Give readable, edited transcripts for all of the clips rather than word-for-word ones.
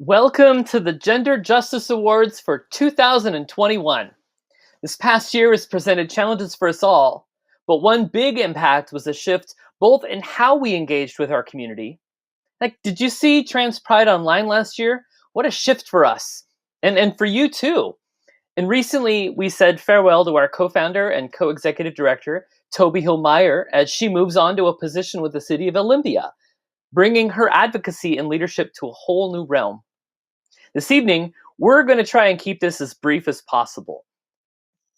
Welcome to the Gender Justice Awards for 2021. This past year has presented challenges for us all, but one big impact was a shift both in how we engaged with our community. Like, did you see Trans Pride online last year? What a shift for us, and for you too. And recently, we said farewell to our co-founder and co-executive director, Toby Hill-Meyer, as she moves on to a position with the city of Olympia, bringing her advocacy and leadership to a whole new realm. This evening, we're going to try and keep this as brief as possible.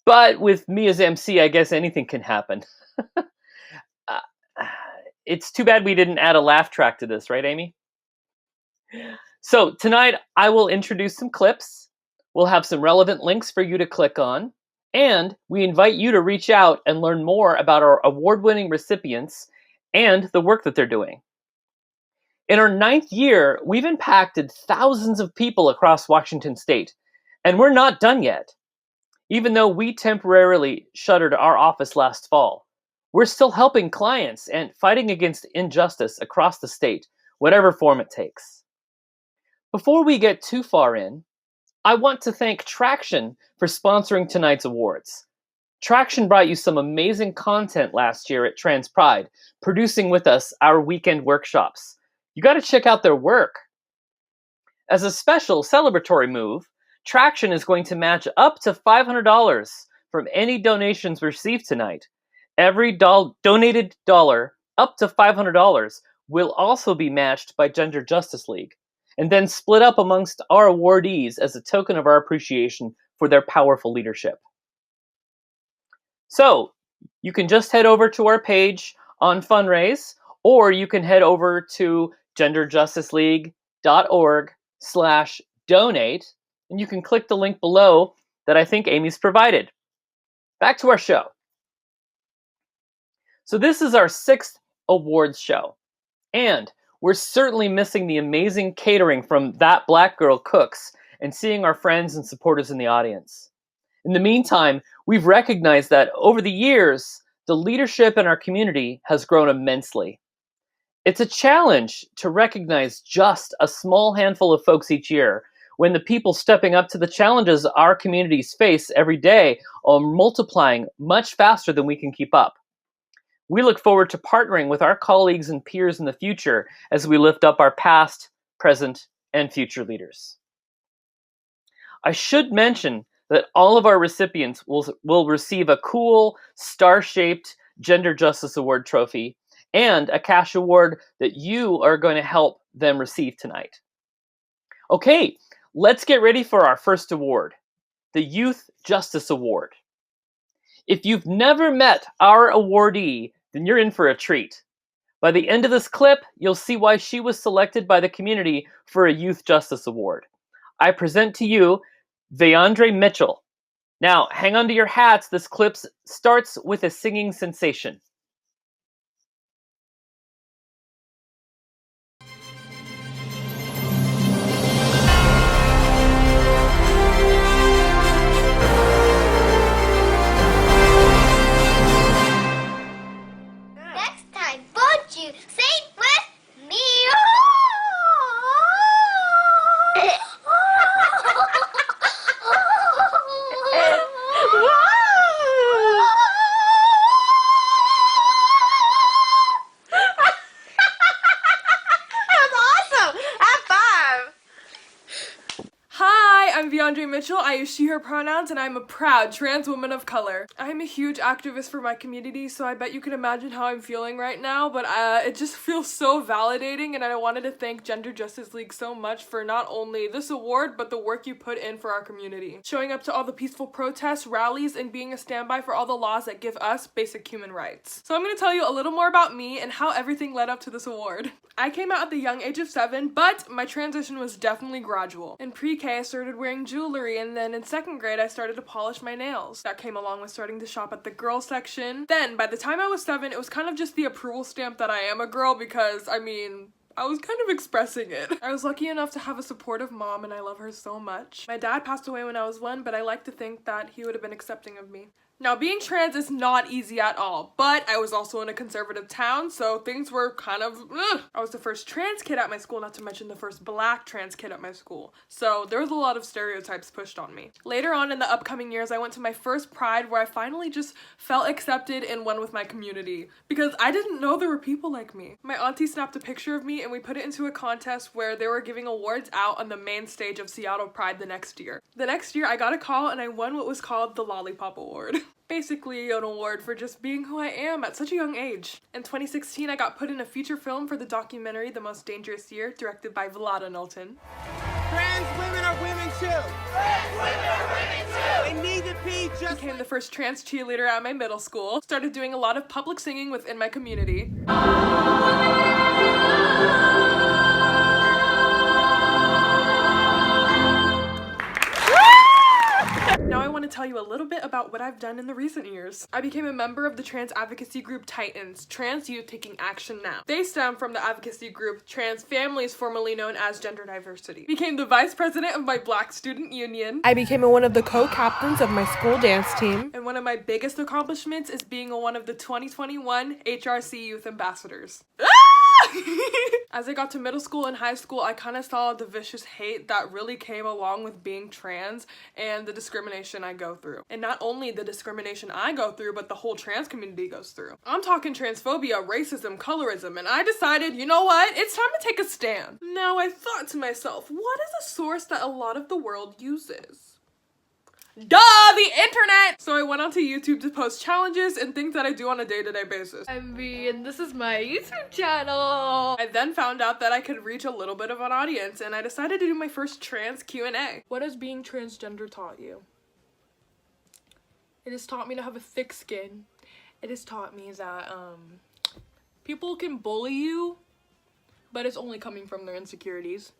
But with me as MC, I guess anything can happen. It's too bad we didn't add a laugh track to this, right, Amy? So tonight, I will introduce some clips. We'll have some relevant links for you to click on. And we invite you to reach out and learn more about our award-winning recipients and the work that they're doing. In our 9th year, we've impacted thousands of people across Washington state, and we're not done yet. Even though we temporarily shuttered our office last fall, we're still helping clients and fighting against injustice across the state, whatever form it takes. Before we get too far in, I want to thank Traction for sponsoring tonight's awards. Traction brought you some amazing content last year at Trans Pride, producing with us our weekend workshops. You got to check out their work. As a special celebratory move, Traction is going to match up to $500 from any donations received tonight. Every donated dollar up to $500 will also be matched by Gender Justice League, and then split up amongst our awardees as a token of our appreciation for their powerful leadership. So, you can just head over to our page on Fundraise, or you can head over to genderjusticeleague.org/donate, and you can click the link below that I think Amy's provided. Back to our show. So this is our 6th awards show, and we're certainly missing the amazing catering from That Black Girl Cooks and seeing our friends and supporters in the audience. In the meantime, we've recognized that over the years, the leadership in our community has grown immensely. It's a challenge to recognize just a small handful of folks each year when the people stepping up to the challenges our communities face every day are multiplying much faster than we can keep up. We look forward to partnering with our colleagues and peers in the future as we lift up our past, present, and future leaders. I should mention that all of our recipients will receive a cool, star-shaped Gender Justice Award trophy and a cash award that you are going to help them receive tonight. Okay, let's get ready for our first award, the Youth Justice Award. If you've never met our awardee, then you're in for a treat. By the end of this clip, you'll see why she was selected by the community for a Youth Justice Award. I present to you Veondre Mitchell. Now, hang on to your hats. This clip starts with a singing sensation. Mitchell, I use she, her pronouns, and I'm a proud trans woman of color. I'm a huge activist for my community, so I bet you can imagine how I'm feeling right now, but it just feels so validating, and I wanted to thank Gender Justice League so much for not only this award, but the work you put in for our community. Showing up to all the peaceful protests, rallies, and being a standby for all the laws that give us basic human rights. So I'm going to tell you a little more about me and how everything led up to this award. I came out at the young age of 7, but my transition was definitely gradual. In pre-K, I started wearing jewelry, and then in 2nd grade, I started to polish my nails. That came along with starting to shop at the girl section. Then, by the time I was 7, it was kind of just the approval stamp that I am a girl because, I was kind of expressing it. I was lucky enough to have a supportive mom, and I love her so much. My dad passed away when I was 1, but I like to think that he would have been accepting of me. Now, being trans is not easy at all, but I was also in a conservative town, so things were kind of, ugh. I was the first trans kid at my school, not to mention the first black trans kid at my school, so there was a lot of stereotypes pushed on me. Later on in the upcoming years, I went to my first Pride where I finally just felt accepted and one with my community, because I didn't know there were people like me. My auntie snapped a picture of me and we put it into a contest where they were giving awards out on the main stage of Seattle Pride the next year. The next year, I got a call and I won what was called the Lollipop Award. Basically an award for just being who I am at such a young age. In 2016, I got put in a feature film for the documentary The Most Dangerous Year, directed by Vlada Knowlton. Trans women are women too! Trans women are women too! They need to be just Became the first trans cheerleader at my middle school. Started doing a lot of public singing within my community. Now I want to tell you a little bit about what I've done in the recent years. I became a member of the trans advocacy group Titans, Trans Youth Taking Action Now. They stem from the advocacy group Trans Families, formerly known as Gender Diversity. Became the vice president of my Black Student Union. I became one of the co-captains of my school dance team. And one of my biggest accomplishments is being one of the 2021 HRC Youth Ambassadors. As I got to middle school and high school, I kind of saw the vicious hate that really came along with being trans and the discrimination I go through. And not only the discrimination I go through, but the whole trans community goes through. I'm talking transphobia, racism, colorism, and I decided, you know what? It's time to take a stand. Now I thought to myself, what is a source that a lot of the world uses? Duh, the internet! So I went onto YouTube to post challenges and things that I do on a day-to-day basis. I'm V, and this is my YouTube channel. I then found out that I could reach a little bit of an audience, and I decided to do my first trans Q&A. What has being transgender taught you? It has taught me to have a thick skin. It has taught me that people can bully you, but it's only coming from their insecurities.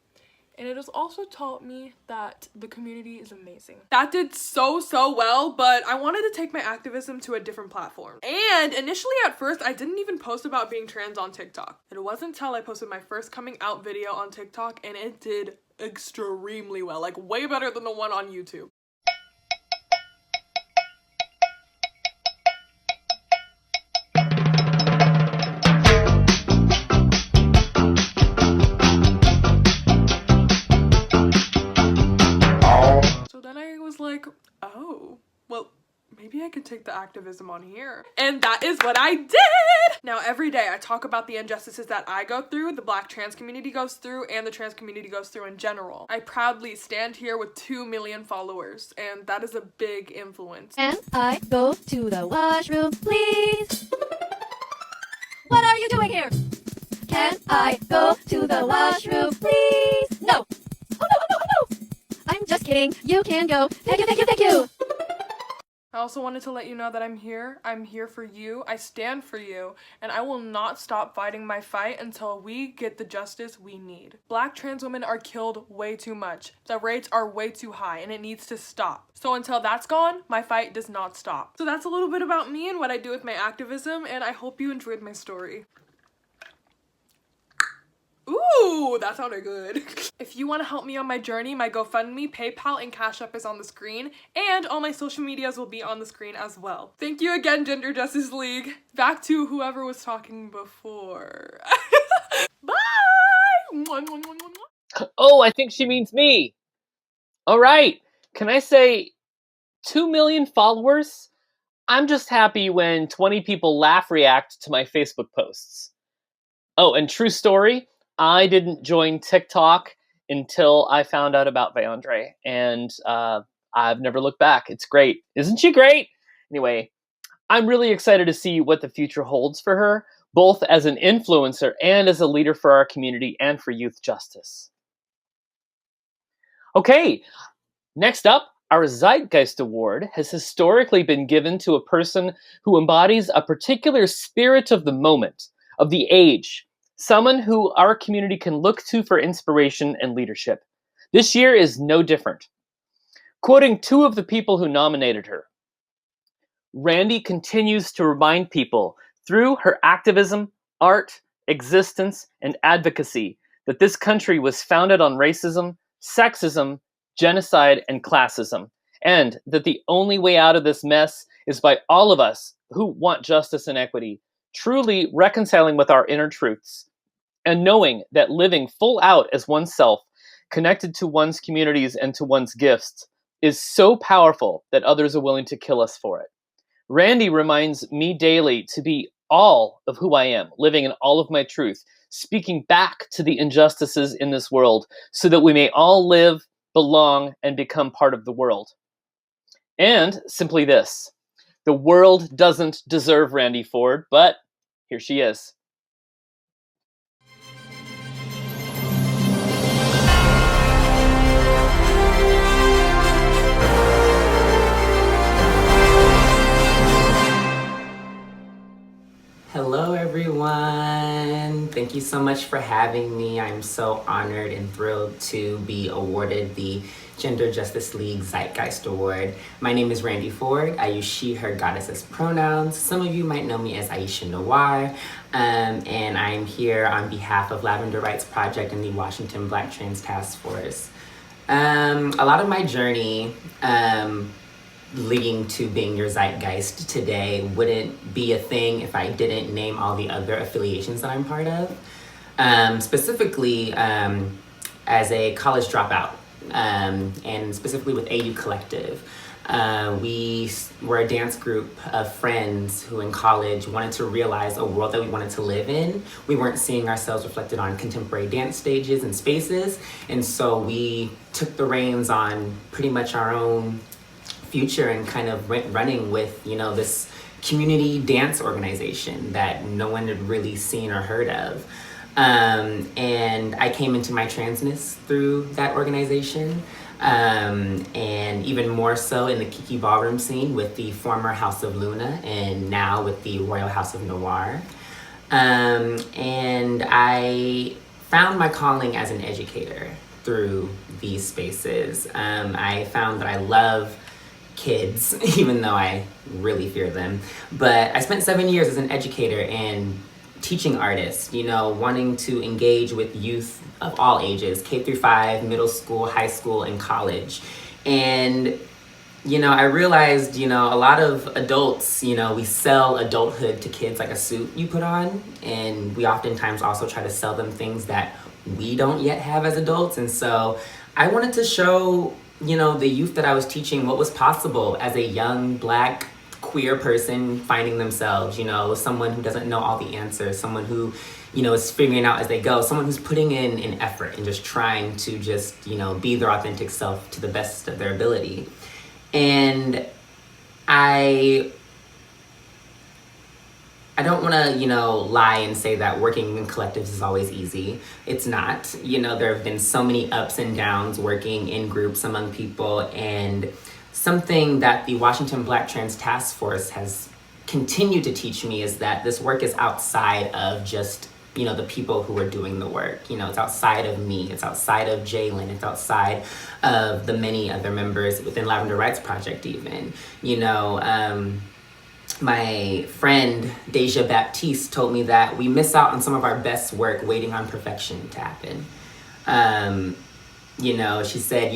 And it has also taught me that the community is amazing. That did so well, but I wanted to take my activism to a different platform. And initially at first, I didn't even post about being trans on TikTok. It wasn't until I posted my first coming out video on TikTok, and it did extremely well, like way better than the one on YouTube. Like, oh, well, maybe I could take the activism on here. And that is what I did! Now, every day I talk about the injustices that I go through, the Black trans community goes through, and the trans community goes through in general. I proudly stand here with 2 million followers, and that is a big influence. Can I go to the washroom, please? What are you doing here? Can I go to the washroom, please? No! Oh no, oh no, oh no! I'm just kidding. You can go. Thank you, thank you, thank you! I also wanted to let you know that I'm here. I'm here for you. I stand for you. And I will not stop fighting my fight until we get the justice we need. Black trans women are killed way too much. The rates are way too high and it needs to stop. So until that's gone, my fight does not stop. So that's a little bit about me and what I do with my activism, and I hope you enjoyed my story. Ooh, that sounded good. If you want to help me on my journey, my GoFundMe, PayPal, and Cashapp is on the screen, and all my social medias will be on the screen as well. Thank you again, Gender Justice League. Back to whoever was talking before. Bye! Oh, I think she means me. All right. Can I say 2 million followers? I'm just happy when 20 people laugh react to my Facebook posts. Oh, and true story, I didn't join TikTok until I found out about Veondre, and I've never looked back. It's great. Isn't she great? Anyway, I'm really excited to see what the future holds for her, both as an influencer and as a leader for our community and for youth justice. Okay, next up, our Zeitgeist Award has historically been given to a person who embodies a particular spirit of the moment, of the age, someone who our community can look to for inspiration and leadership. This year is no different. Quoting 2 of the people who nominated her, Randy continues to remind people through her activism, art, existence, and advocacy that this country was founded on racism, sexism, genocide, and classism, and that the only way out of this mess is by all of us who want justice and equity, truly reconciling with our inner truths, and knowing that living full out as oneself, connected to one's communities and to one's gifts, is so powerful that others are willing to kill us for it. Randy reminds me daily to be all of who I am, living in all of my truth, speaking back to the injustices in this world so that we may all live, belong, and become part of the world. And simply this: the world doesn't deserve Randy Ford, but here she is. Hello everyone! Thank you so much for having me. I'm so honored and thrilled to be awarded the Gender Justice League Zeitgeist Award. My name is Randy Ford. I use she, her, goddess as pronouns. Some of you might know me as Aisha Noir, and I'm here on behalf of Lavender Rights Project and the Washington Black Trans Task Force. A lot of my journey leading to being your Zeitgeist today wouldn't be a thing if I didn't name all the other affiliations that I'm part of. Specifically, as a college dropout, and specifically with AU Collective. We were a dance group of friends who in college wanted to realize a world that we wanted to live in. We weren't seeing ourselves reflected on contemporary dance stages and spaces, and so we took the reins on pretty much our own future and kind of running with, this community dance organization that no one had really seen or heard of. And I came into my transness through that organization, and even more so in the Kiki ballroom scene with the former House of Luna and now with the Royal House of Noir. And I found my calling as an educator through these spaces. I found that I love kids, even though I really fear them. But I spent 7 years as an educator and teaching artists, wanting to engage with youth of all ages, K through 5, middle school, high school, and college. And, I realized, a lot of adults, we sell adulthood to kids like a suit you put on. And we oftentimes also try to sell them things that we don't yet have as adults. And so I wanted to show the youth that I was teaching what was possible as a young Black queer person finding themselves, someone who doesn't know all the answers, someone who, is figuring out as they go, someone who's putting in an effort and just trying to just, be their authentic self to the best of their ability. And I don't want to, lie and say that working in collectives is always easy. It's not. There have been so many ups and downs working in groups among people, and something that the Washington Black Trans Task Force has continued to teach me is that this work is outside of just, the people who are doing the work. It's outside of me. It's outside of Jalen. It's outside of the many other members within Lavender Rights Project even. My friend Deja Baptiste told me that we miss out on some of our best work waiting on perfection to happen. She said,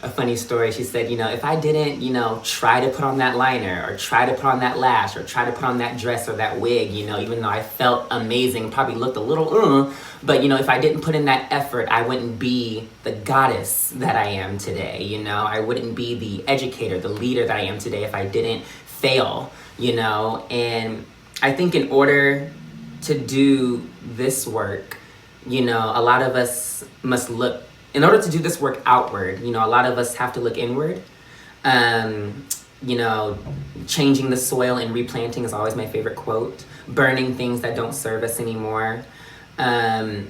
a funny story, she said, if I didn't, try to put on that liner or try to put on that lash or try to put on that dress or that wig, even though I felt amazing, probably looked a little, but if I didn't put in that effort, I wouldn't be the goddess that I am today, I wouldn't be the educator, the leader that I am today if I didn't fail, and I think in order to do this work, a lot of us must look, in order to do this work outward, a lot of us have to look inward. Changing the soil and replanting is always my favorite quote. Burning things that don't serve us anymore. BTTF,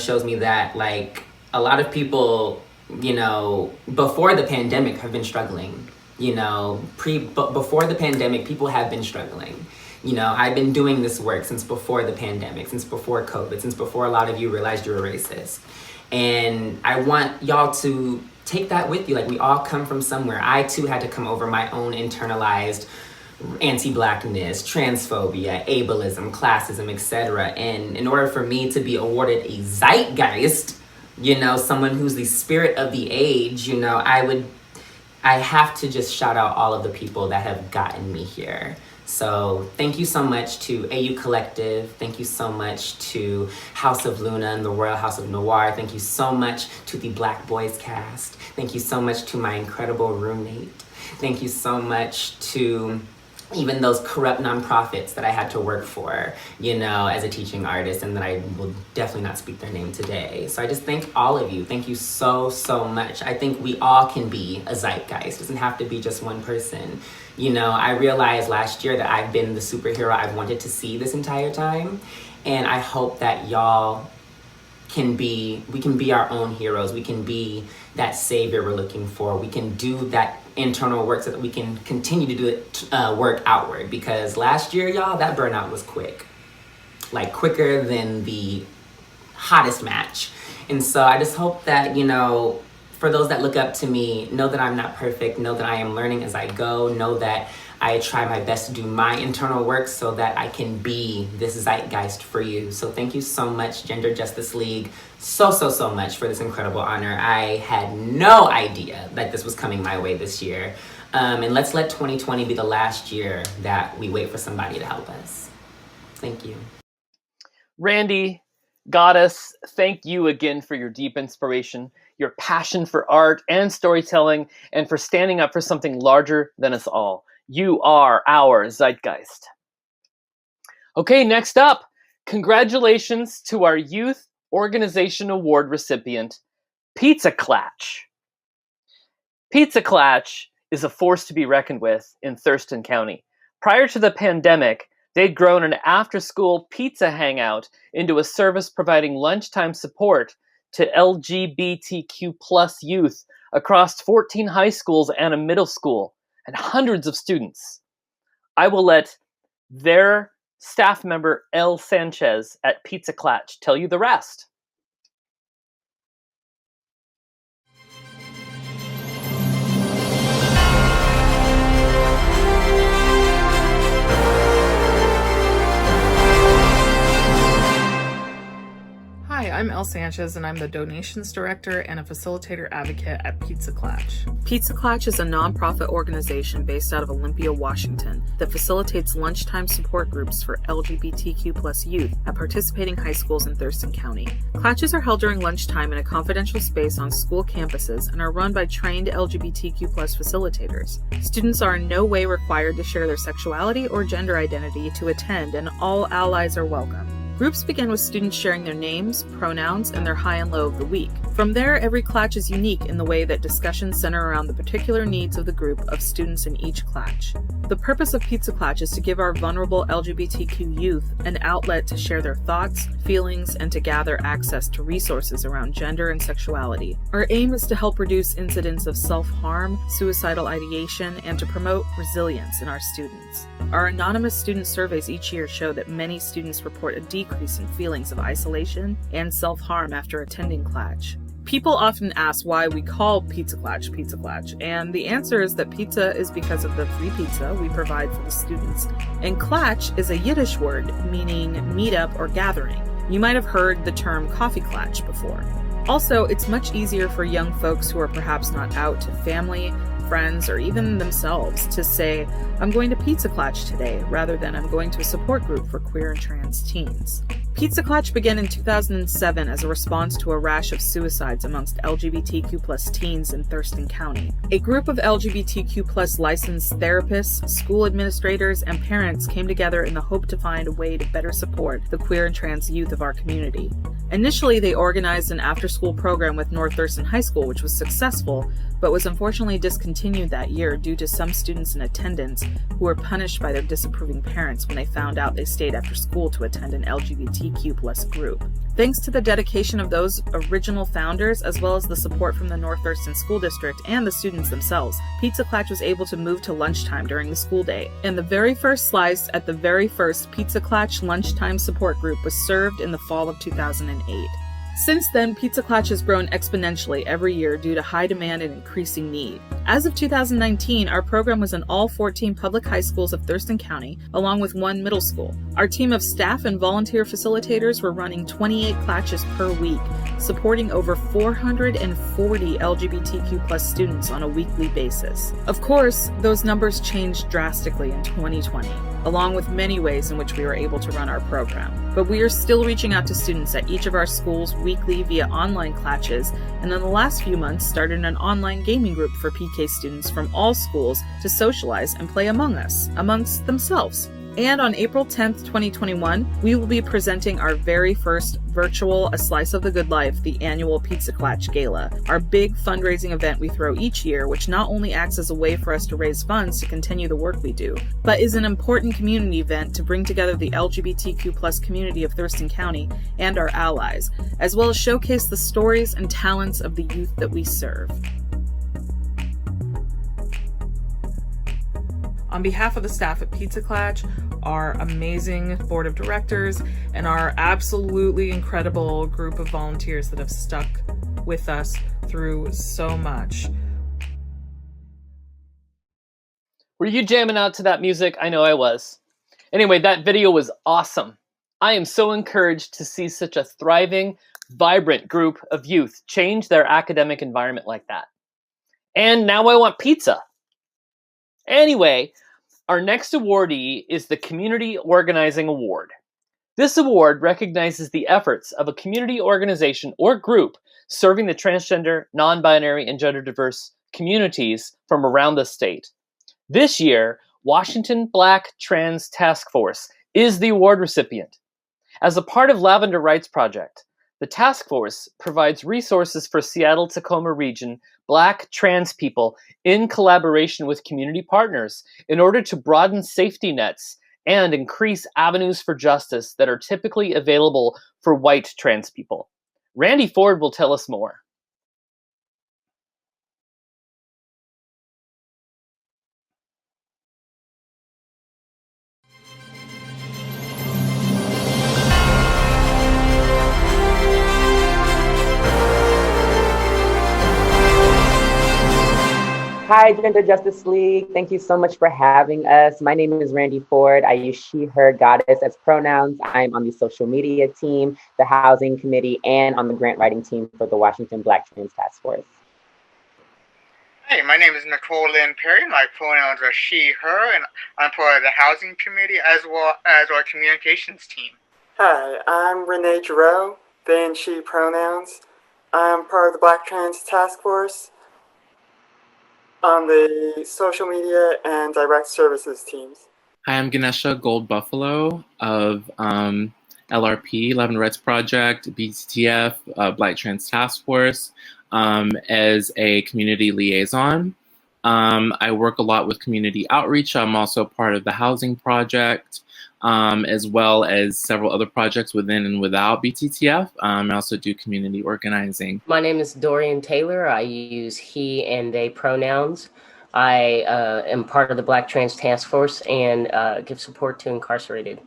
shows me that like a lot of people, before the pandemic have been struggling. Before the pandemic, people have been struggling. I've been doing this work since before the pandemic, since before COVID, since before a lot of you realized you were racist. And I want y'all to take that with you. Like, we all come from somewhere. I too had to come over my own internalized anti-Blackness, transphobia, ableism, classism, etc. And in order for me to be awarded a Zeitgeist, someone who's the spirit of the age, I would I have to just shout out all of the people that have gotten me here. So thank you so much to AU Collective. Thank you so much to House of Luna and the Royal House of Noir. Thank you so much to the Black Boys cast. Thank you so much to my incredible roommate. Thank you so much to even those corrupt nonprofits that I had to work for, as a teaching artist, and that I will definitely not speak their name today. So I just thank all of you. Thank you so, so much. I think we all can be a zeitgeist. It doesn't have to be just one person. I realized last year that I've been the superhero I've wanted to see this entire time. And I hope that y'all we can be our own heroes. We can be that savior we're looking for. We can do that internal work so that we can continue to do it, work outward. Because last year, y'all, that burnout was quick. Like quicker than the hottest match. And so I just hope that, for those that look up to me, know that I'm not perfect, know that I am learning as I go, know that I try my best to do my internal work so that I can be this zeitgeist for you. So thank you so much, Gender Justice League, so, so, so much for this incredible honor. I had no idea that this was coming my way this year. And let's let 2020 be the last year that we wait for somebody to help us. Thank you. Randy, Goddess, thank you again for your deep inspiration, your passion for art and storytelling, and for standing up for something larger than us all. You are our zeitgeist. Okay, next up, congratulations to our Youth Organization Award recipient, PizzaKlatch. PizzaKlatch is a force to be reckoned with in Thurston County. Prior to the pandemic, they'd grown an after-school pizza hangout into a service providing lunchtime support to LGBTQ+ youth across 14 high schools and a middle school, and hundreds of students. I will let their staff member, El Sanchez at PizzaKlatch, tell you the rest. Hi, I'm Elle Sanchez, and I'm the Donations Director and a Facilitator Advocate at PizzaKlatch. PizzaKlatch is a nonprofit organization based out of Olympia, Washington, that facilitates lunchtime support groups for LGBTQ+ youth at participating high schools in Thurston County. Klatches are held during lunchtime in a confidential space on school campuses and are run by trained LGBTQ+ facilitators. Students are in no way required to share their sexuality or gender identity to attend, and all allies are welcome. Groups begin with students sharing their names, pronouns, and their high and low of the week. From there, every Klatch is unique in the way that discussions center around the particular needs of the group of students in each Klatch. The purpose of PizzaKlatch is to give our vulnerable LGBTQ youth an outlet to share their thoughts, feelings, and to gather access to resources around gender and sexuality. Our aim is to help reduce incidents of self-harm, suicidal ideation, and to promote resilience in our students. Our anonymous student surveys each year show that many students report a decrease in feelings of isolation and self-harm after attending Klatch. People often ask why we call PizzaKlatch PizzaKlatch, and the answer is that pizza is because of the free pizza we provide for the students, and Klatch is a Yiddish word meaning meetup or gathering. You might have heard the term coffee klatch before. Also, it's much easier for young folks who are perhaps not out to family, friends, or even themselves to say, I'm going to PizzaKlatch today, rather than I'm going to a support group for queer and trans teens. PizzaKlatch began in 2007 as a response to a rash of suicides amongst LGBTQ+ teens in Thurston County. A group of LGBTQ+ licensed therapists, school administrators, and parents came together in the hope to find a way to better support the queer and trans youth of our community. Initially, they organized an after-school program with North Thurston High School, which was successful, but was unfortunately discontinued that year due to some students in attendance who were punished by their disapproving parents when they found out they stayed after school to attend an LGBTQ+ group. Thanks to the dedication of those original founders, as well as the support from the North Thurston School District and the students themselves, PizzaKlatch was able to move to lunchtime during the school day, and the very first slice at the very first PizzaKlatch lunchtime support group was served in the fall of 2008. Since then, PizzaKlatch has grown exponentially every year due to high demand and increasing need. As of 2019, our program was in all 14 public high schools of Thurston County, along with one middle school. Our team of staff and volunteer facilitators were running 28 Klatches per week, supporting over 440 LGBTQ+ students on a weekly basis. Of course, those numbers changed drastically in 2020, along with many ways in which we were able to run our program. But we are still reaching out to students at each of our schools weekly via online Klatches, and in the last few months started an online gaming group for PK students from all schools to socialize and play Among Us, amongst themselves. And on April 10th, 2021, we will be presenting our very first virtual A Slice of the Good Life, the annual PizzaKlatch Gala, our big fundraising event we throw each year, which not only acts as a way for us to raise funds to continue the work we do, but is an important community event to bring together the LGBTQ+ community of Thurston County and our allies, as well as showcase the stories and talents of the youth that we serve. On behalf of the staff at PizzaKlatch, our amazing board of directors, and our absolutely incredible group of volunteers that have stuck with us through so much. Were you jamming out to that music? I know I was. Anyway, that video was awesome. I am so encouraged to see such a thriving, vibrant group of youth change their academic environment like that. And now I want pizza. Anyway, our next awardee is the Community Organizing Award. This award recognizes the efforts of a community organization or group serving the transgender, non-binary, and gender-diverse communities from around the state. This year, Washington Black Trans Task Force is the award recipient. As a part of Lavender Rights Project, the task force provides resources for Seattle-Tacoma region Black trans people in collaboration with community partners in order to broaden safety nets and increase avenues for justice that are typically available for white trans people. Randy Ford will tell us more. Hi, Gender Justice League. Thank you so much for having us. My name is Randy Ford. I use she, her, goddess as pronouns. I'm on the social media team, the housing committee, and on the grant writing team for the Washington Black Trans Task Force. Hey, my name is Nicole Lynn Perry. My pronouns are she, her, and I'm part of the housing committee as well as our communications team. Hi, I'm Renee Giroux, they and she pronouns. I'm part of the Black Trans Task Force on the social media and direct services teams. Hi, I'm Ganesha Gold Buffalo of LRP, Lavender Rights Project, BTTF, Black Trans Task Force, as a community liaison. I work a lot with community outreach. I'm also part of the housing project, as well as several other projects within and without BTTF. I also do community organizing. My name is Dorian Taylor. I use he and they pronouns. I am part of the Black Trans Task Force and give support to incarcerated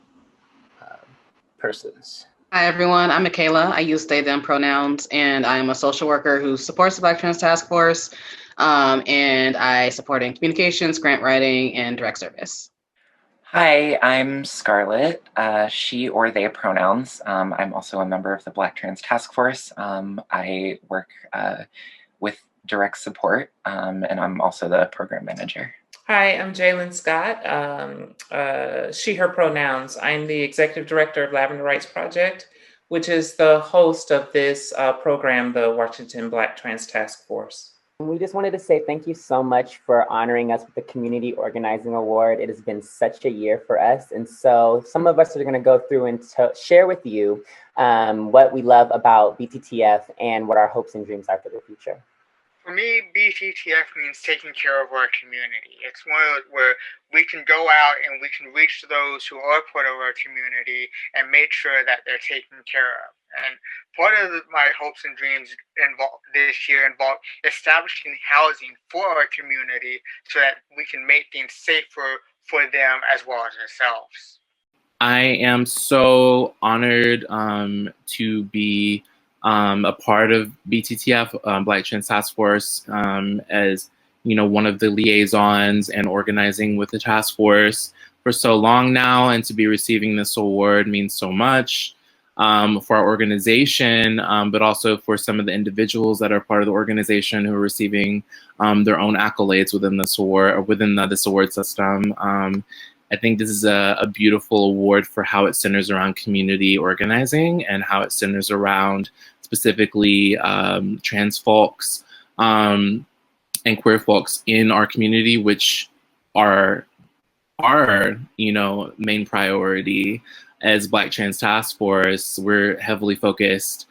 persons. Hi, everyone. I'm Michaela. I use they, them pronouns, and I'm a social worker who supports the Black Trans Task Force, and I support in communications, grant writing, and direct service. Hi, I'm Scarlett, she or they pronouns. I'm also a member of the Black Trans Task Force. I work with direct support, and I'm also the program manager. Hi, I'm Jalen Scott, she, her pronouns. I'm the executive director of Lavender Rights Project, which is the host of this program, the Washington Black Trans Task Force. We just wanted to say thank you so much for honoring us with the Community Organizing Award. It has been such a year for us. And so some of us are going to go through and share with you what we love about BTTF and what our hopes and dreams are for the future. For me, BTTF means taking care of our community. It's one where we can go out and we can reach those who are part of our community and make sure that they're taken care of. And part of my hopes and dreams this year involve establishing housing for our community so that we can make things safer for them as well as ourselves. I am so honored to be a part of BTTF, Black Trans Task Force, as one of the liaisons and organizing with the task force for so long now, and to be receiving this award means so much for our organization, but also for some of the individuals that are part of the organization who are receiving their own accolades within this award, or within this award system. I think this is a beautiful award for how it centers around community organizing and how it centers around specifically trans folks and queer folks in our community, which are our main priority. As Black Trans Task Force, we're heavily focused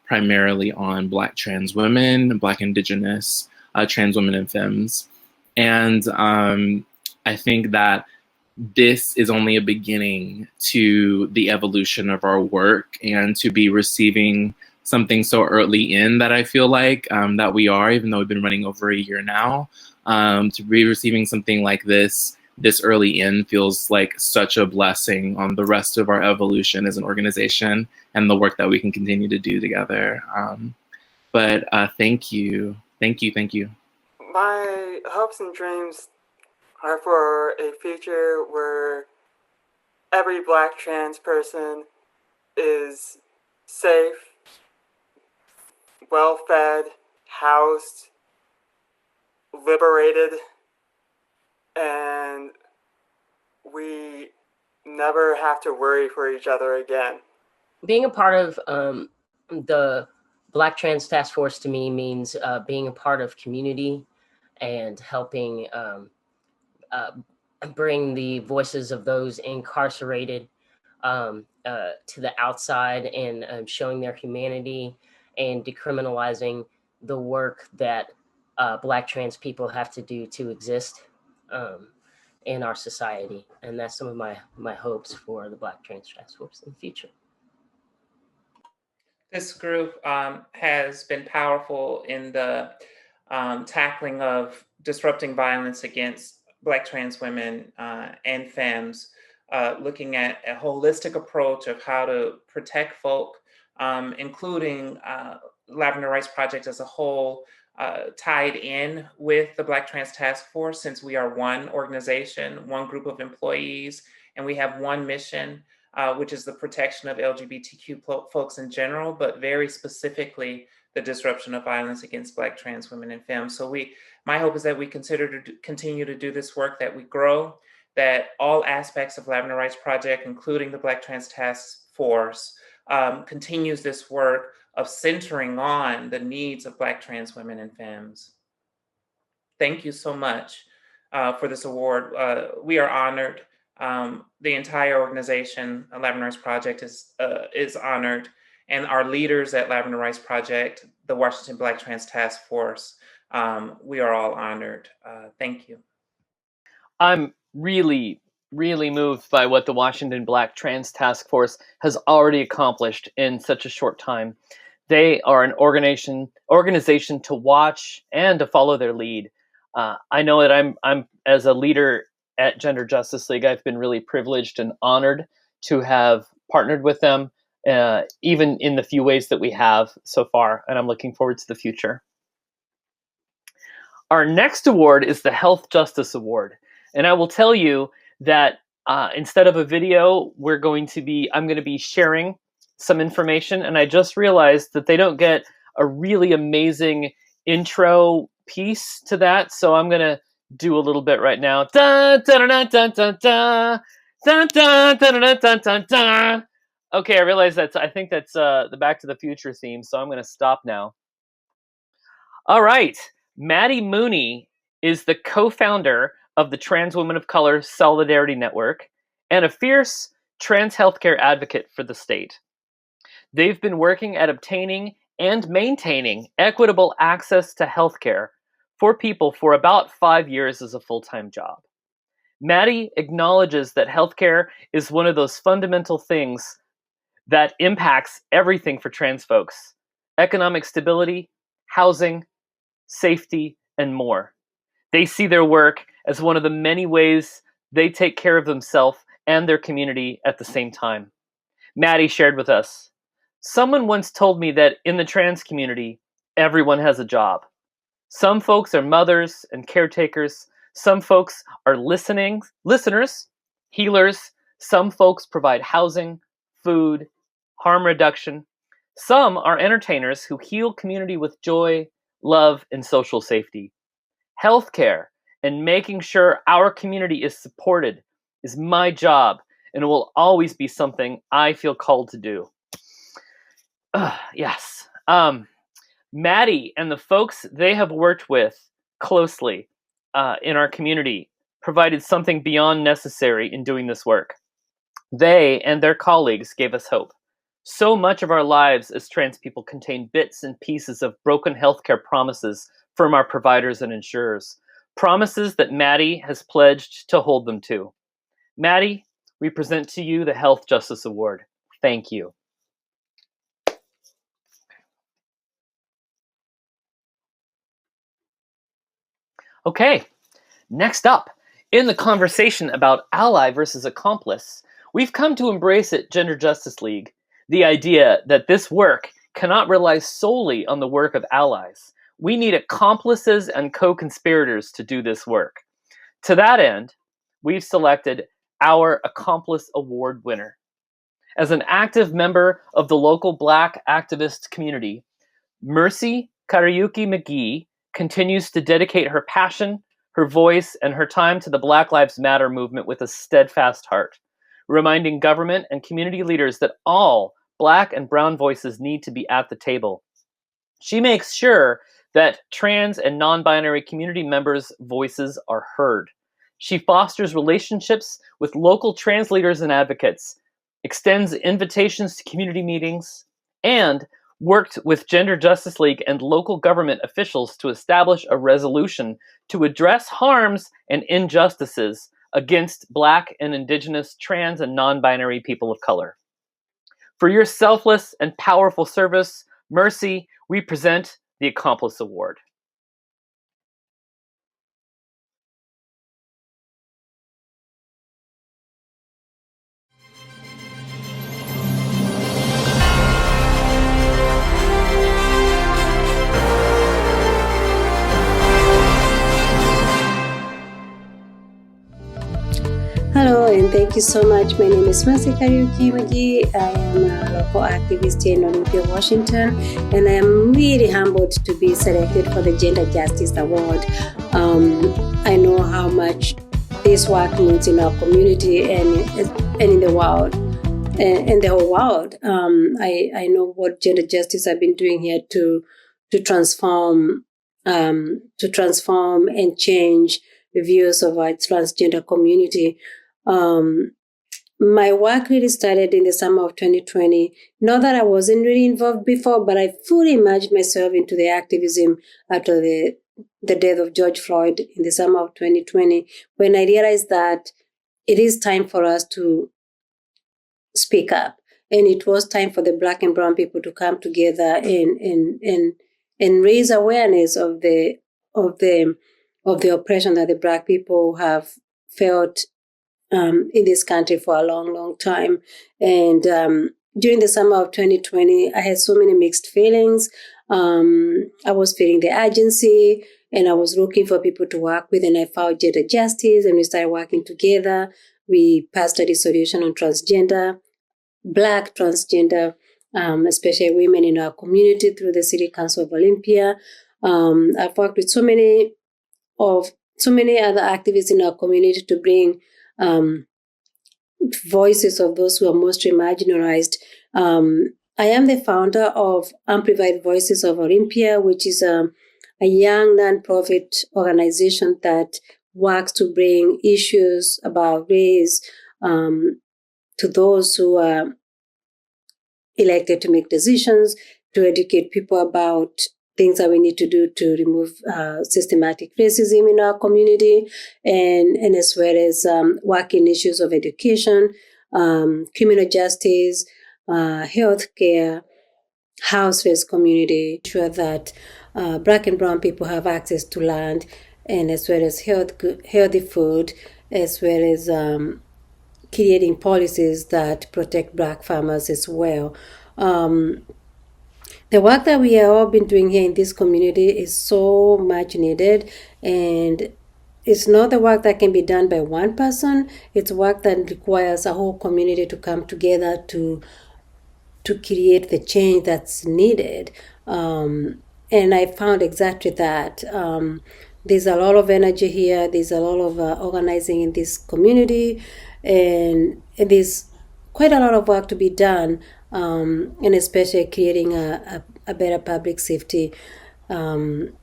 primarily on Black trans women, Black Indigenous trans women and femmes. And I think that this is only a beginning to the evolution of our work, and to be receiving something so early in that I feel like that we are, even though we've been running over a year now, to be receiving something like this early in feels like such a blessing on the rest of our evolution as an organization and the work that we can continue to do together. But thank you. Thank you. My hopes and dreams are for a future where every Black trans person is safe, well-fed, housed, liberated, and we never have to worry for each other again. Being a part of the Black Trans Task Force to me means being a part of community and helping bring the voices of those incarcerated to the outside, and showing their humanity and decriminalizing the work that Black trans people have to do to exist in our society. And that's some of my hopes for the Black Trans Task Force in the future. This group has been powerful in the tackling of disrupting violence against Black trans women and femmes, looking at a holistic approach of how to protect folk, including Lavender Rights Project as a whole, tied in with the Black Trans Task Force, since we are one organization, one group of employees, and we have one mission, which is the protection of LGBTQ folks in general, but very specifically the disruption of violence against Black trans women and femmes. So my hope is that we continue to do this work, that we grow, that all aspects of Lavender Rights Project, including the Black Trans Task Force, continues this work of centering on the needs of Black trans women and femmes. Thank you so much for this award. We are honored. The entire organization, Lavender Rights Project, is honored, and our leaders at Lavender Rights Project, the Washington Black Trans Task Force, we are all honored. Thank you. I'm really moved by what the Washington Black Trans Task Force has already accomplished in such a short time. They are an organization to watch and to follow their lead. I know that I'm as a leader at Gender Justice League, I've been really privileged and honored to have partnered with them, even in the few ways that we have so far, and I'm looking forward to the future. Our next award is the Health Justice Award, and I will tell you that instead of a video, I'm going to be sharing some information, and I just realized that they don't get a really amazing intro piece to that, so I'm going to do a little bit right now. Dun, dun, dun, dun, dun, dun, dun, dun, dun, dun, dun, dun, dun. Okay, I realize I think that's the Back to the Future theme, so I'm going to stop now. All right, Mattie Mooney is the co-founder of the Trans Women of Color Solidarity Network and a fierce trans healthcare advocate for the state. They've been working at obtaining and maintaining equitable access to healthcare for people for about 5 years as a full-time job. Mattie acknowledges that healthcare is one of those fundamental things that impacts everything for trans folks: economic stability, housing, safety, and more. They see their work as one of the many ways they take care of themselves and their community at the same time. Mattie shared with us Someone once told me that in the trans community, everyone has a job. Some folks are mothers and caretakers. Some folks are listeners, healers. Some folks provide housing, food, harm reduction. Some are entertainers who heal community with joy, love, and social safety. Healthcare and making sure our community is supported is my job, and it will always be something I feel called to do. Yes. Mattie and the folks they have worked with closely in our community provided something beyond necessary in doing this work. They and their colleagues gave us hope. So much of our lives as trans people contain bits and pieces of broken healthcare promises from our providers and insurers, promises that Mattie has pledged to hold them to. Mattie, we present to you the Health Justice Award. Thank you. Okay, next up, in the conversation about ally versus accomplice, we've come to embrace at Gender Justice League the idea that this work cannot rely solely on the work of allies. We need accomplices and co-conspirators to do this work. To that end, we've selected our Accomplice Award winner. As an active member of the local Black activist community, Mercy Kariuki-McGee continues to dedicate her passion, her voice, and her time to the Black Lives Matter movement with a steadfast heart, reminding government and community leaders that all Black and brown voices need to be at the table. She makes sure that trans and non-binary community members' voices are heard. She fosters relationships with local trans leaders and advocates, extends invitations to community meetings, and worked with Gender Justice League and local government officials to establish a resolution to address harms and injustices against Black and Indigenous, trans, and non-binary people of color. For your selfless and powerful service, Mercy, we present the Accomplice Award. Hello and thank you so much. My name is Mercy Kariuki-McGee. I am a local activist here in Olympia, Washington, and I am really humbled to be selected for the Gender Justice Award. I know how much this work means in our community and in the world, and the whole world. I know what gender justice have been doing here to transform and change the views of our transgender community. My work really started in the summer of 2020. Not that I wasn't really involved before, but I fully immersed myself into the activism after the death of George Floyd in the summer of 2020, when I realized that it is time for us to speak up. And it was time for the Black and brown people to come together and raise awareness of the oppression that the Black people have felt in this country for a long, long time. And during the summer of 2020, I had so many mixed feelings. I was feeling the urgency, and I was looking for people to work with, and I found Gender Justice, and we started working together. We passed a resolution on transgender, Black transgender, especially women in our community, through the City Council of Olympia. I've worked with so many other activists in our community to bring voices of those who are mostly marginalized. I am the founder of Amplified Voices of Olympia, which is a young nonprofit organization that works to bring issues about race to those who are elected to make decisions, to educate people about things that we need to do to remove systematic racism in our community, and as well as working issues of education, criminal justice, healthcare, house-based community, ensure that Black and brown people have access to land, and as well as healthy food, as well as creating policies that protect Black farmers as well. The work that we have all been doing here in this community is so much needed, and it's not the work that can be done by one person. It's work that requires a whole community to come together to create the change that's needed. And I found exactly that. There's a lot of energy here. There's a lot of organizing in this community, and there's quite a lot of work to be done, and especially creating a better public safety. In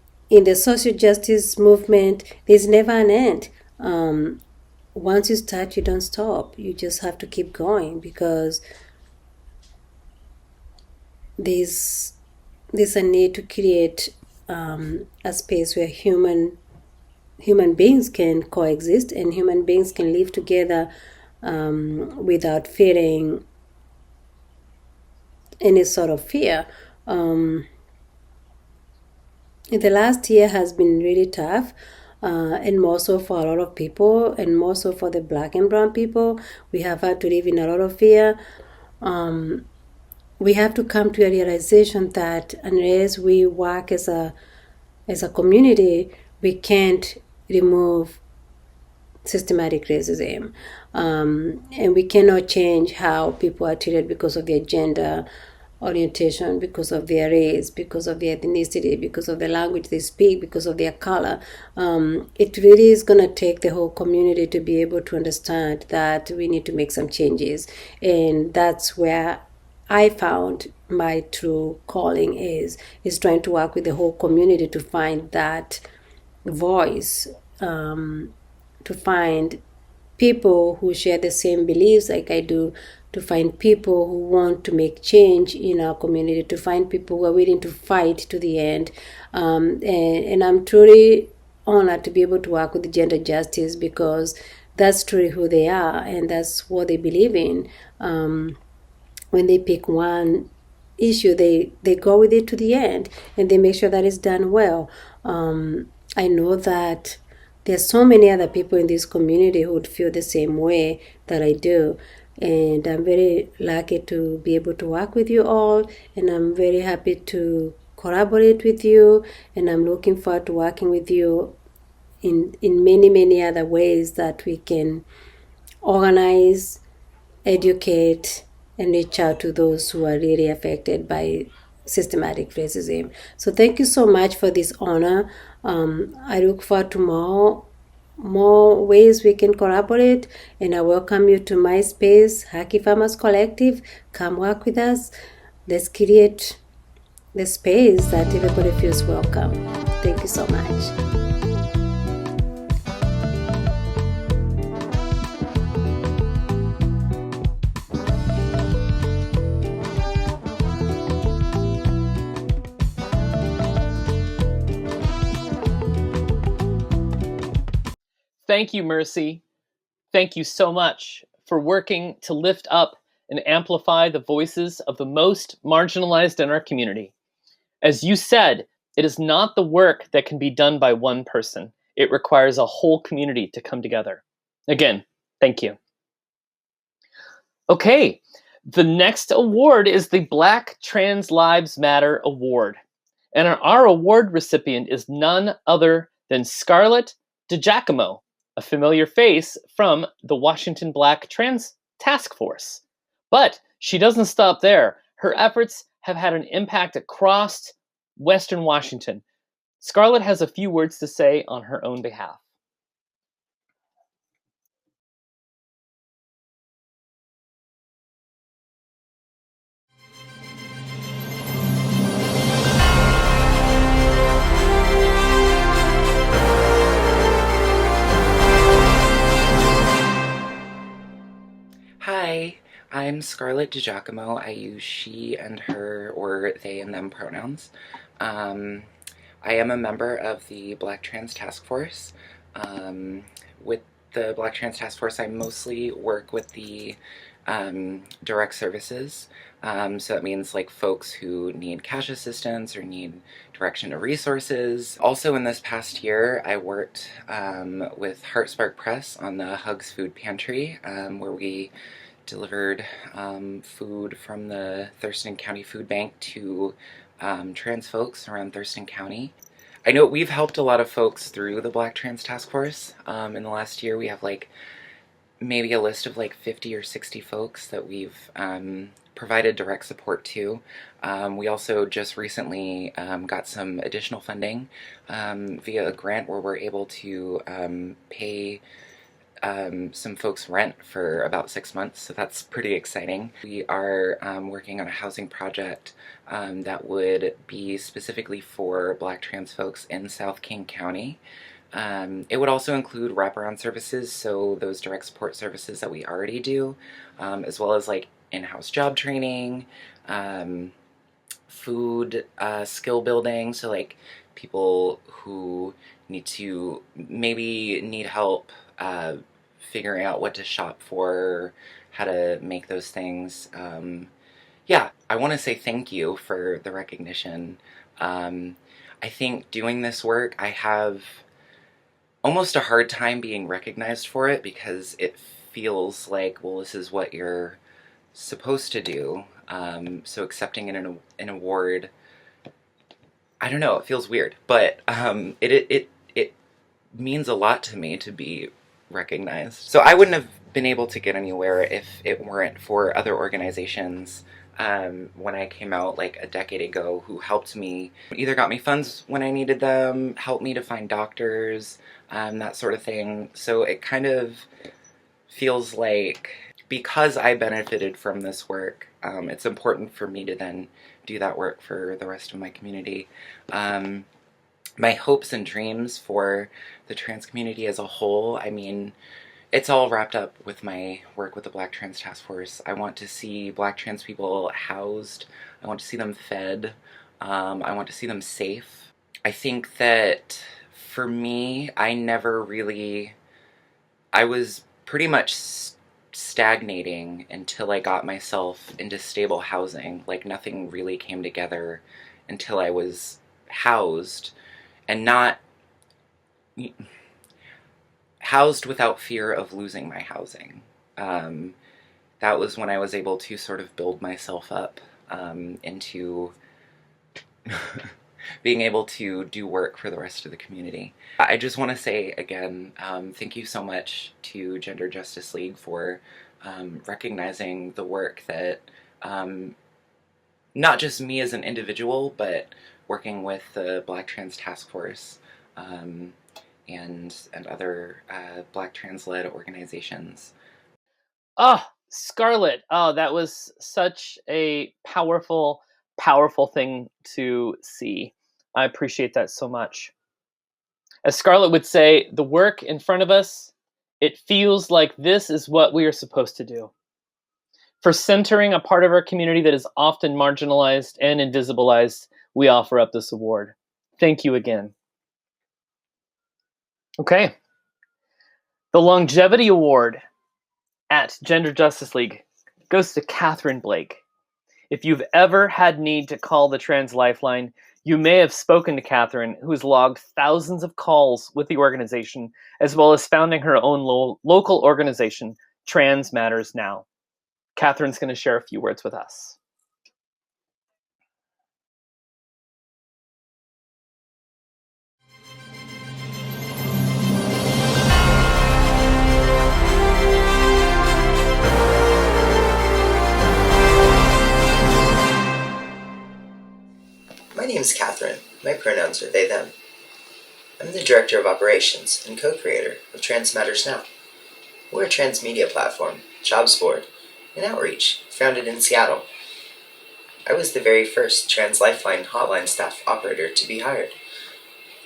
the social justice movement, there's never an end. Once you start, you don't stop. You just have to keep going, because there's a need to create a space where human beings can coexist and human beings can live together without feeling any sort of fear. The last year has been really tough, and more so for a lot of people, and more so for the Black and brown people. We have had to live in a lot of fear. We have to come to a realization that unless we work as a community, we can't remove systematic racism, and we cannot change how people are treated because of their gender orientation, because of their race, because of their ethnicity, because of the language they speak, because of their color. It really is going to take the whole community to be able to understand that we need to make some changes, and that's where I found my true calling is trying to work with the whole community to find that voice, to find people who share the same beliefs like I do, to find people who want to make change in our community, to find people who are willing to fight to the end. And I'm truly honored to be able to work with gender justice, because that's truly who they are and that's what they believe in. When they pick one issue, they go with it to the end, and they make sure that it's done well. I know that there's so many other people in this community who would feel the same way that I do, and I'm very lucky to be able to work with you all, and I'm very happy to collaborate with you, and I'm looking forward to working with you in many other ways that we can organize, educate, and reach out to those who are really affected by systematic racism. So thank you so much for this honor. I look forward to more ways we can collaborate, and I welcome you to my space, Haki Farmers Collective. Come work with us. Let's create the space that everybody feels welcome. Thank you so much. Thank you, Mercy. Thank you so much for working to lift up and amplify the voices of the most marginalized in our community. As you said, it is not the work that can be done by one person. It requires a whole community to come together. Again, thank you. Okay, the next award is the Black Trans Lives Matter Award. And our award recipient is none other than Scarlett DGiacomo, a familiar face from the Washington Black Trans Task Force. But she doesn't stop there. Her efforts have had an impact across Western Washington. Scarlett has a few words to say on her own behalf. Hi, I'm Scarlett DiGiacomo. I use she and her or they and them pronouns. I am a member of the Black Trans Task Force. With the Black Trans Task Force, I mostly work with the direct services. So that means like folks who need cash assistance or need direction to resources. Also in this past year, I worked with Heartspark Press on the Hugs Food Pantry, where we delivered food from the Thurston County Food Bank to trans folks around Thurston County. I know we've helped a lot of folks through the Black Trans Task Force. In the last year, we have like maybe a list of like 50 or 60 folks that we've provided direct support to. We also just recently got some additional funding via a grant where we're able to pay some folks rent for about 6 months, so that's pretty exciting. We are working on a housing project that would be specifically for Black trans folks in South King County. It would also include wraparound services, so those direct support services that we already do, as well as like in-house job training, food skill building, so like people who maybe need help figuring out what to shop for, how to make those things. Yeah, I want to say thank you for the recognition. I think doing this work, I have almost a hard time being recognized for it because it feels like, well, this is what you're supposed to do. So accepting an award, I don't know, it feels weird, but it means a lot to me to be recognized. So I wouldn't have been able to get anywhere if it weren't for other organizations when I came out like a decade ago who helped me, either got me funds when I needed them, helped me to find doctors, that sort of thing. So it kind of feels like because I benefited from this work, it's important for me to then do that work for the rest of my community. My hopes and dreams for the trans community as a whole, I mean, it's all wrapped up with my work with the Black Trans Task Force. I want to see Black trans people housed. I want to see them fed. I want to see them safe. I think that for me, I was pretty much stagnating until I got myself into stable housing. Like nothing really came together until I was housed, and not housed without fear of losing my housing. That was when I was able to sort of build myself up into being able to do work for the rest of the community. I just want to say again, thank you so much to Gender Justice League for recognizing the work that not just me as an individual, but working with the Black Trans Task Force and other Black trans-led organizations. Oh, Scarlett. Oh, that was such a powerful, powerful thing to see. I appreciate that so much. As Scarlett would say, the work in front of us, it feels like this is what we are supposed to do. For centering a part of our community that is often marginalized and invisibilized, we offer up this award. Thank you again. Okay. The Longevity Award at Gender Justice League goes to Katherine Blake. If you've ever had need to call the Trans Lifeline, you may have spoken to Katherine, who has logged thousands of calls with the organization, as well as founding her own local organization, Trans Matters Now. Katherine's going to share a few words with us. My name is Katherine. My pronouns are they, them. I'm the Director of Operations and co-creator of Trans Matters Now. We're a transmedia platform, jobs board, and outreach founded in Seattle. I was the very first Trans Lifeline hotline staff operator to be hired.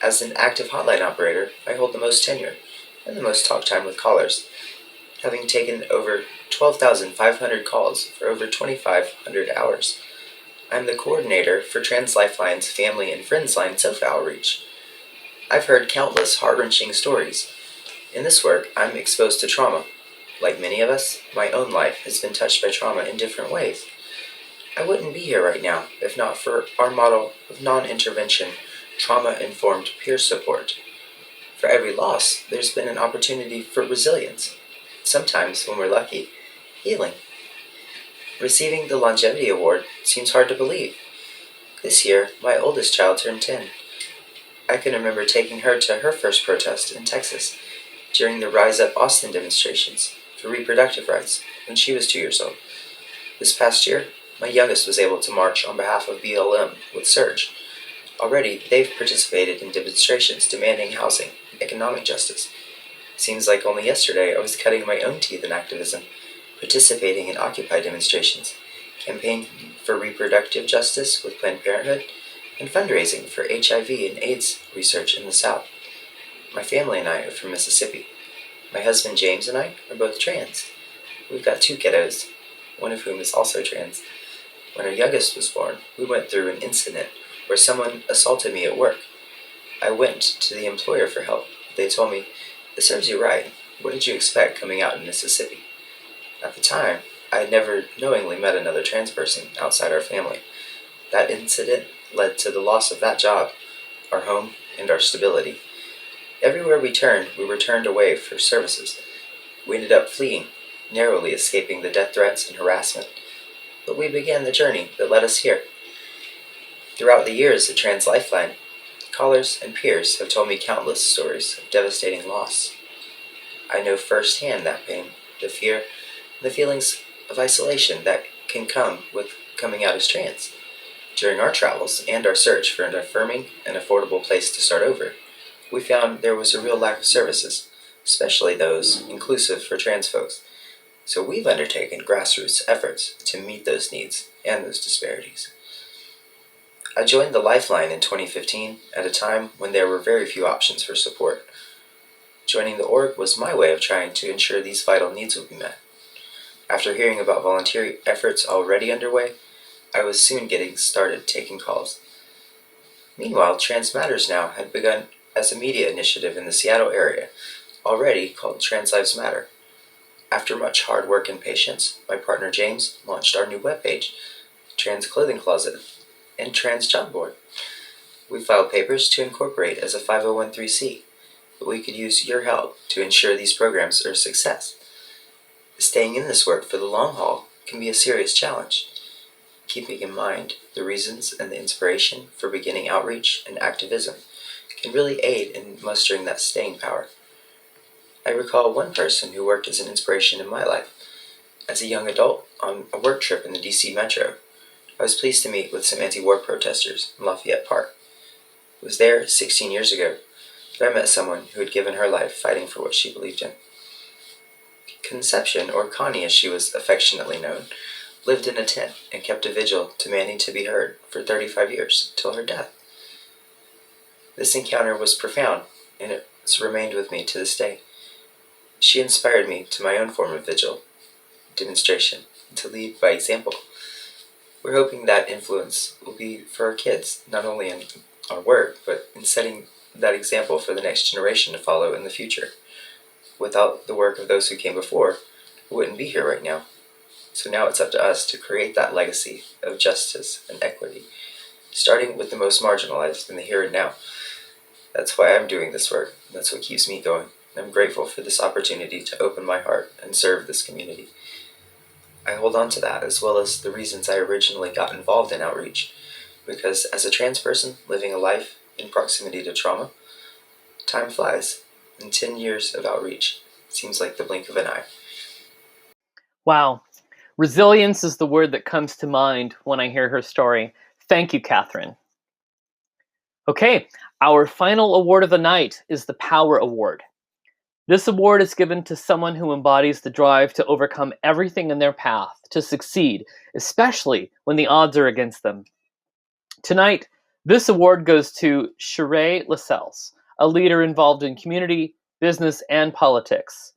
As an active hotline operator, I hold the most tenure and the most talk time with callers, having taken over 12,500 calls for over 2,500 hours. I'm the coordinator for Trans Lifeline's Family and Friends Line SOFA outreach. I've heard countless heart-wrenching stories. In this work, I'm exposed to trauma. Like many of us, my own life has been touched by trauma in different ways. I wouldn't be here right now if not for our model of non-intervention, trauma-informed peer support. For every loss, there's been an opportunity for resilience. Sometimes, when we're lucky, healing. Receiving the Longevity Award seems hard to believe. This year, my oldest child turned 10. I can remember taking her to her first protest in Texas during the Rise Up Austin demonstrations for reproductive rights when she was 2 years old. This past year, my youngest was able to march on behalf of BLM with Surge. Already, they've participated in demonstrations demanding housing and economic justice. Seems like only yesterday I was cutting my own teeth in activism, participating in Occupy demonstrations, campaigning for reproductive justice with Planned Parenthood, and fundraising for HIV and AIDS research in the South. My family and I are from Mississippi. My husband James and I are both trans. We've got 2 kiddos, one of whom is also trans. When our youngest was born, we went through an incident where someone assaulted me at work. I went to the employer for help. They told me, "It serves you right. What did you expect coming out in Mississippi?" At the time, I had never knowingly met another trans person outside our family. That incident led to the loss of that job, our home, and our stability. Everywhere we turned, we were turned away for services. We ended up fleeing, narrowly escaping the death threats and harassment. But we began the journey that led us here. Throughout the years at Trans Lifeline, callers and peers have told me countless stories of devastating loss. I know firsthand that pain, the fear, the feelings of isolation that can come with coming out as trans. During our travels and our search for an affirming and affordable place to start over, we found there was a real lack of services, especially those inclusive for trans folks. So we've undertaken grassroots efforts to meet those needs and those disparities. I joined the Lifeline in 2015 at a time when there were very few options for support. Joining the org was my way of trying to ensure these vital needs would be met. After hearing about volunteer efforts already underway, I was soon getting started taking calls. Meanwhile, Trans Matters Now had begun as a media initiative in the Seattle area, already called Trans Lives Matter. After much hard work and patience, my partner James launched our new webpage, Trans Clothing Closet, and Trans Job Board. We filed papers to incorporate as a 501(c), but we could use your help to ensure these programs are a success. Staying in this work for the long haul can be a serious challenge. Keeping in mind the reasons and the inspiration for beginning outreach and activism can really aid in mustering that staying power. I recall one person who worked as an inspiration in my life. As a young adult on a work trip in the DC Metro, I was pleased to meet with some anti-war protesters in Lafayette Park. It was there 16 years ago that I met someone who had given her life fighting for what she believed in. Conception, or Connie as she was affectionately known, lived in a tent and kept a vigil demanding to be heard for 35 years, till her death. This encounter was profound, and it's remained with me to this day. She inspired me to my own form of vigil, demonstration, to lead by example. We're hoping that influence will be for our kids, not only in our work, but in setting that example for the next generation to follow in the future. Without the work of those who came before, we wouldn't be here right now. So now it's up to us to create that legacy of justice and equity, starting with the most marginalized in the here and now. That's why I'm doing this work. That's what keeps me going. I'm grateful for this opportunity to open my heart and serve this community. I hold on to that, as well as the reasons I originally got involved in outreach, because as a trans person living a life in proximity to trauma, time flies, and 10 years of outreach seems like the blink of an eye. Wow. Resilience is the word that comes to mind when I hear her story. Thank you, Katherine. Okay, our final award of the night is the Power Award. This award is given to someone who embodies the drive to overcome everything in their path, to succeed, especially when the odds are against them. Tonight, this award goes to Sherae Lascelles, a leader involved in community, business, and politics.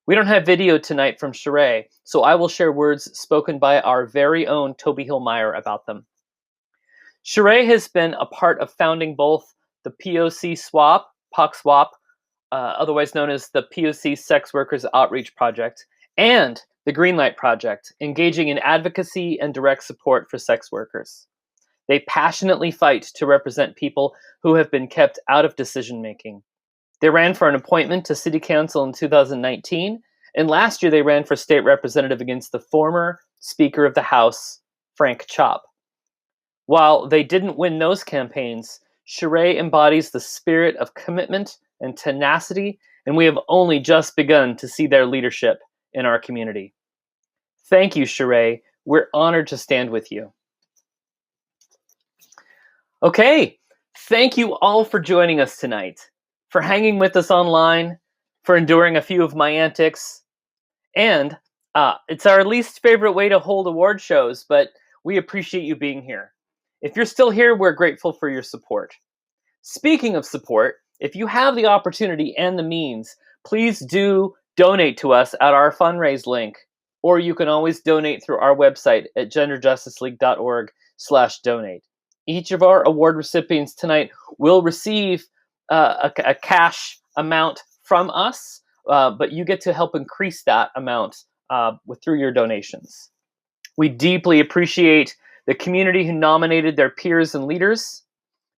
We don't have video tonight from Sherae, so I will share words spoken by our very own Toby Hill-Meyer about them. Sherae has been a part of founding both the POC Swap, POC Swap, otherwise known as the POC Sex Workers Outreach Project, and the Greenlight Project, engaging in advocacy and direct support for sex workers. They passionately fight to represent people who have been kept out of decision-making. They ran for an appointment to City Council in 2019, and last year they ran for state representative against the former Speaker of the House, Frank Chop. While they didn't win those campaigns, Sherae embodies the spirit of commitment and tenacity, and we have only just begun to see their leadership in our community. Thank you, Sherae. We're honored to stand with you. Okay, thank you all for joining us tonight, for hanging with us online, for enduring a few of my antics, and it's our least favorite way to hold award shows, but we appreciate you being here. If you're still here, we're grateful for your support. Speaking of support, if you have the opportunity and the means, please do donate to us at our fundraise link, or you can always donate through our website at genderjusticeleague.org/donate. Each of our award recipients tonight will receive a cash amount from us, but you get to help increase that amount through your donations. We deeply appreciate the community who nominated their peers and leaders.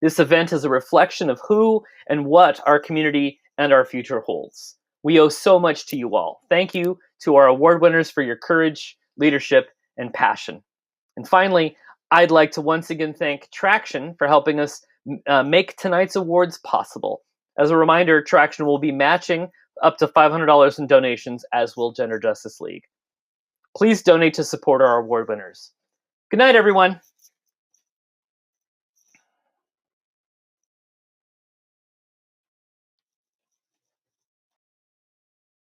This event is a reflection of who and what our community and our future holds. We owe so much to you all. Thank you to our award winners for your courage, leadership, and passion. And finally, I'd like to once again thank Traction for helping us make tonight's awards possible. As a reminder, Traction will be matching up to $500 in donations, as will Gender Justice League. Please donate to support our award winners. Good night, everyone.